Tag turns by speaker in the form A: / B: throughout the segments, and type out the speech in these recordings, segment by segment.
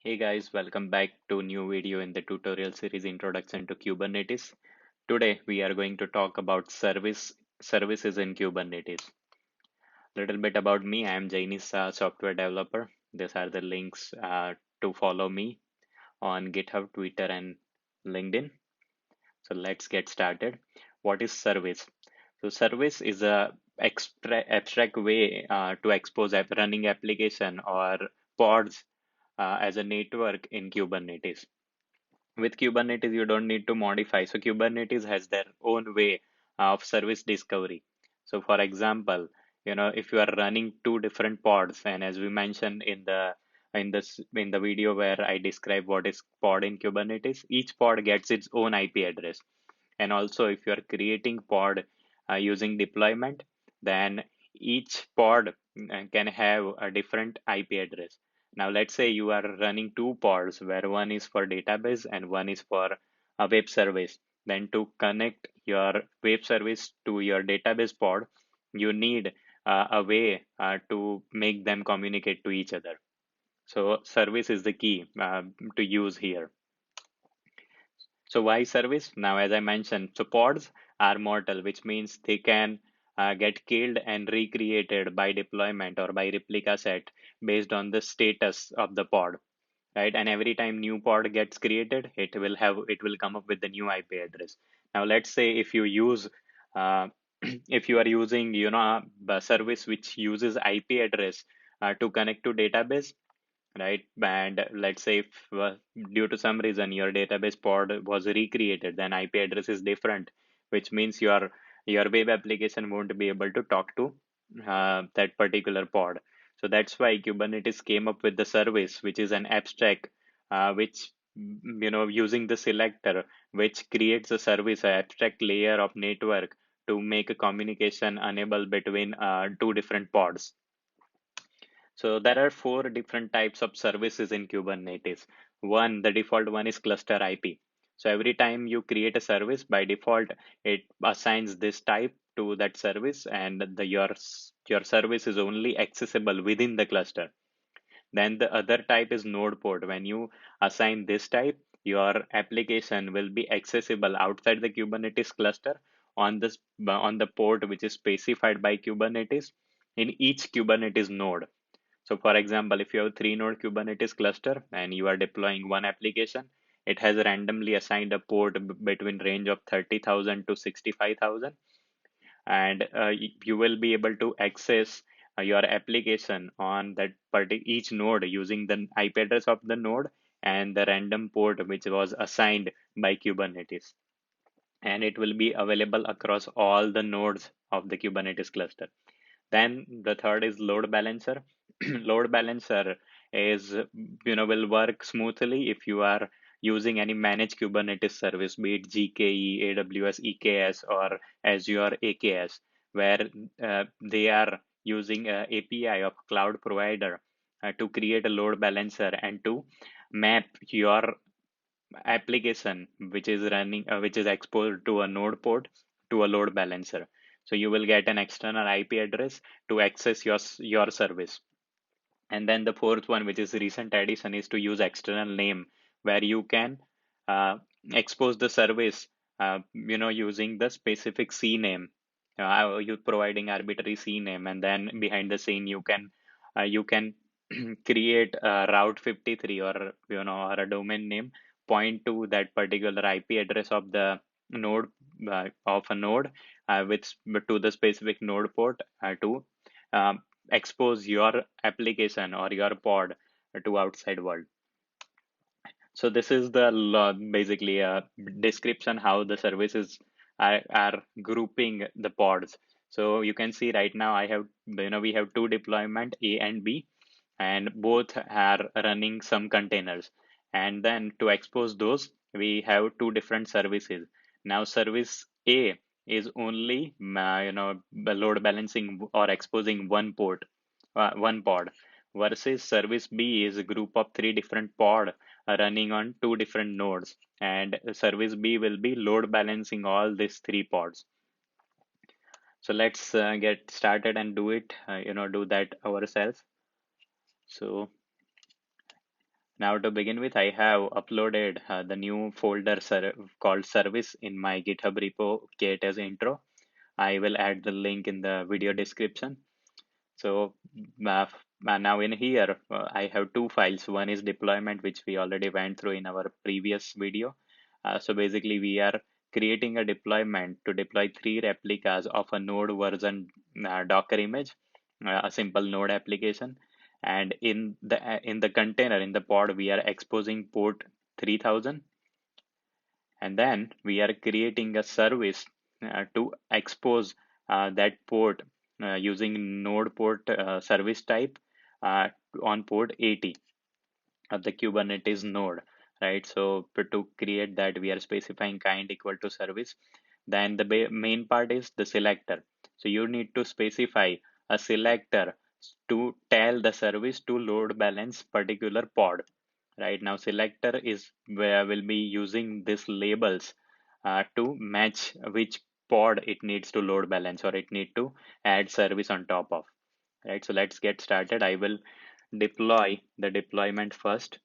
A: Hey guys, welcome back to new video in the tutorial series Introduction to Kubernetes. Today we are going to talk about services in Kubernetes. Little bit about me. I am JainishShah, software developer. These are the links to follow me on GitHub, Twitter, and LinkedIn. So let's get started. What is service? So service is a abstract way to expose running application or pods as a network in Kubernetes. With Kubernetes, you don't need to modify. So Kubernetes has their own way of service discovery. So for example, if you are running two different pods, and as we mentioned in the video where I describe what is pod in Kubernetes, each pod gets its own IP address. And also, if you are creating pod using deployment, then each pod can have a different IP address. Now, let's say you are running two pods where one is for database and one is for a web service. Then to connect your web service to your database pod, you need a way to make them communicate to each other. So service is the key to use here. So why service? Now, as I mentioned, so pods are mortal, which means they can get killed and recreated by deployment or by replica set based on the status of the pod, right? And every time new pod gets created, it will come up with the new IP address. Now, let's say if you use uh, if you are using a service which uses IP address to connect to database, right? And let's say if due to some reason your database pod was recreated, then IP address is different, which means your web application won't be able to talk to that particular pod. So that's why Kubernetes came up with the service, which is an abstract, which using the selector, which creates a service, an abstract layer of network to make a communication enable between two different pods. So there are four different types of services in Kubernetes. One, the default one is cluster IP. So every time you create a service, by default, it assigns this type to that service, and your service is only accessible within the cluster. Then the other type is node port. When you assign this type, your application will be accessible outside the Kubernetes cluster on the port which is specified by Kubernetes in each Kubernetes node. So for example, if you have three node Kubernetes cluster and you are deploying one application, it has randomly assigned a port between range of 30,000 to 65,000, and you will be able to access your application on that each node using the IP address of the node and the random port which was assigned by Kubernetes, and it will be available across all the nodes of the Kubernetes cluster. Then the third is load balancer. Load balancer is, will work smoothly if you are using any managed Kubernetes service, be it GKE, AWS EKS, or Azure AKS, where they are using a API of cloud provider to create a load balancer and to map your application which is exposed to a node port to a load balancer. So you will get an external IP address to access your service. And then the fourth one, which is recent addition, is to use external name, where you can uh, expose the service using the specific CNAME. You providing arbitrary CNAME, and then behind the scene you can create a route 53, or or a domain name, point to that particular IP address of the node of a node with to the specific node port to expose your application or your pod to outside world. So this is the basically a description how the services are grouping the pods. So you can see right now I have we have two deployment A and B, and both are running some containers. And then to expose those, we have two different services. Now service A is only load balancing or exposing one port, one pod, versus service B is a group of three different pod running on two different nodes, and service B will be load balancing all these three pods. So let's get started and do it, do that ourselves. So Now to begin with, I have uploaded the new folder called service in my GitHub repo K8S intro. I will add the link in the video description. So now in here, I have two files. One is deployment, which we already went through in our previous video. So basically, we are creating a deployment to deploy 3 replicas of a node version Docker image, a simple node application. And in the container, in the pod, we are exposing port 3000, and then we are creating a service to expose that port using node port service type uh, on port 80 of the Kubernetes node, right? So to create that, we are specifying kind equal to service. Then the main part is the selector. So you need to specify a selector to tell the service to load balance particular pod. Right now, selector is where we'll be using these labels to match which pod it needs to load balance or it need to add service on top of. Right, so let's get started. I will deploy the deployment first,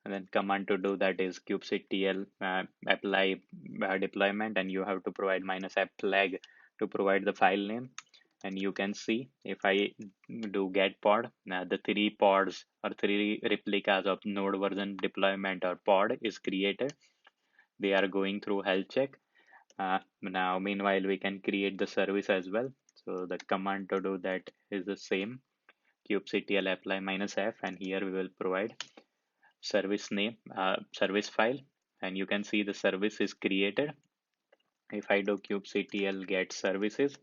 A: and then command to do that is kubectl apply deployment, and you have to provide -f flag to provide the file name. And you can see if I do get pod, the 3 pods or 3 replicas of node version deployment or pod is created. They are going through health check. Now meanwhile we can create the service as well. So the command to do that is the same, kubectl apply -f, and here we will provide service name, service file, and you can see the service is created. If I do kubectl get services,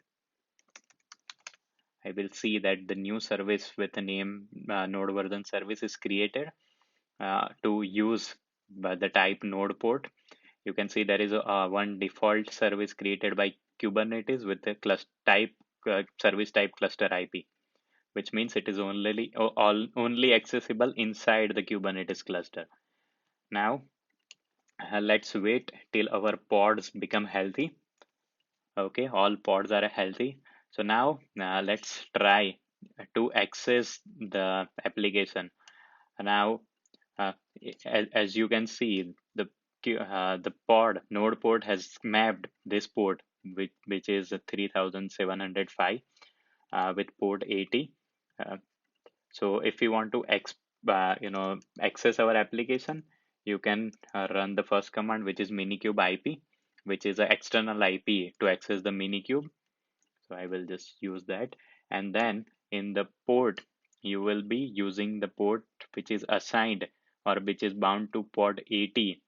A: I will see that the new service with the name node version service is created to use the type node port. You can see there is one default service created by Kubernetes with the cluster type service type cluster IP, which means it is only accessible inside the Kubernetes cluster. Now let's wait till our pods become healthy. Okay, all pods are healthy. So now let's try to access the application. Now, as you can see, the pod node port has mapped this port, which is 3705 with port 80. Uh, so if you want to access our application, you can run the first command, which is minikube IP, which is an external IP to access the minikube. So I will just use that. And then in the port, you will be using the port which is assigned or which is bound to port 80,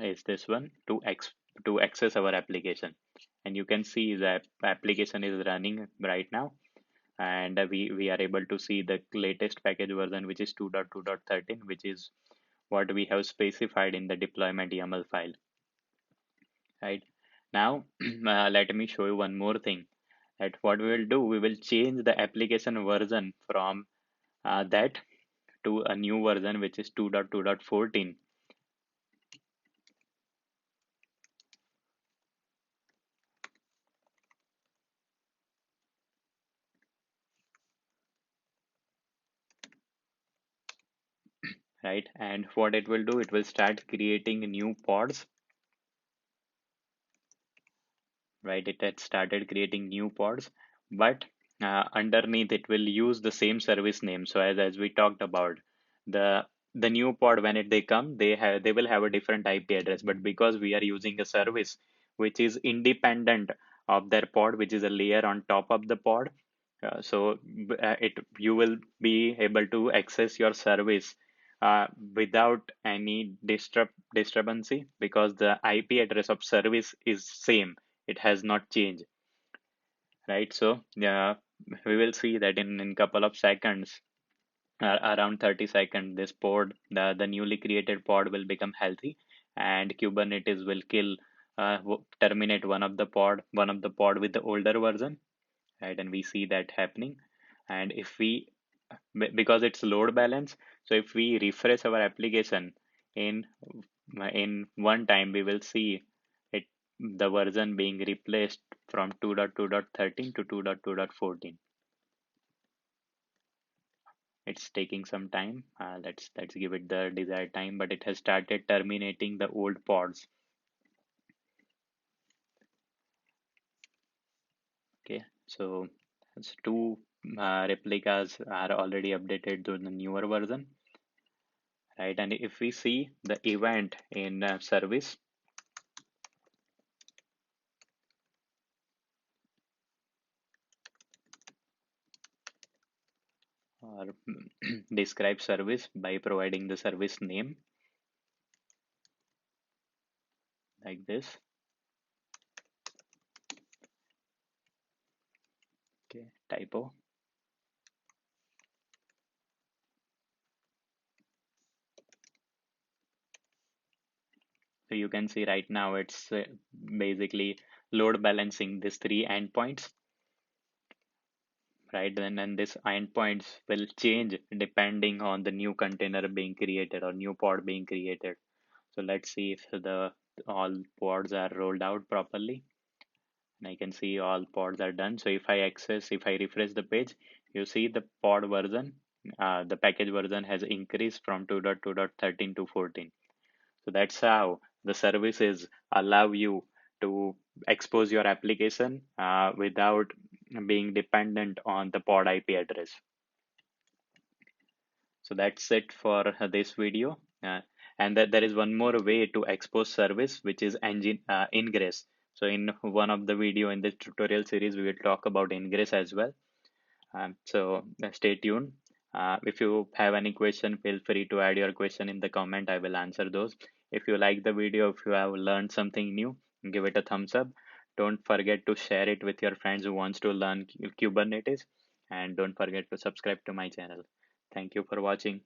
A: is this one, to access our application. And you can see the application is running right now, and we are able to see the latest package version, which is 2.2.13, which is what we have specified in the deployment YAML file. Right now, let me show you one more thing. That what we will do, we will change the application version from that to a new version, which is 2.2.14. Right, and what it will do, it will start creating new pods. Right, it had started creating new pods, but underneath it will use the same service name. So as we talked about, the the new pod, when they come, they will have a different IP address, but because we are using a service which is independent of their pod, which is a layer on top of the pod, it you will be able to access your service without any disturbancy, because the IP address of service is same, it has not changed. Right, so yeah, we will see that in couple of seconds, around 30 seconds, this pod, the newly created pod will become healthy, and Kubernetes will terminate one of the pod with the older version. Right, and we see that happening. And if we, because it's load balance, so if we refresh our application in in one time, we will see it, the version being replaced from 2.2.13 to 2.2.14. It's taking some time. Let's give it the desired time, but it has started terminating the old pods. Okay, so it's two replicas are already updated to the newer version, right? And if we see the event in service, or describe service by providing the service name like this. Okay, typo. So you can see right now it's basically load balancing these three endpoints, right? And this endpoints will change depending on the new container being created or new pod being created. So let's see if the all pods are rolled out properly. And I can see all pods are done. So if I refresh the page, you see the pod version, the package version has increased from 2.2.13 to 14. So that's how the services allow you to expose your application without being dependent on the pod IP address. So that's it for this video. And that there is one more way to expose service, which is engine Ingress. So in one of the video in this tutorial series, we will talk about Ingress as well. So stay tuned. If you have any question, feel free to add your question in the comment. I will answer those. If you like the video, if you have learned something new, give it a thumbs up. Don't forget to share it with your friends who wants to learn Kubernetes, and don't forget to subscribe to my channel. Thank you for watching.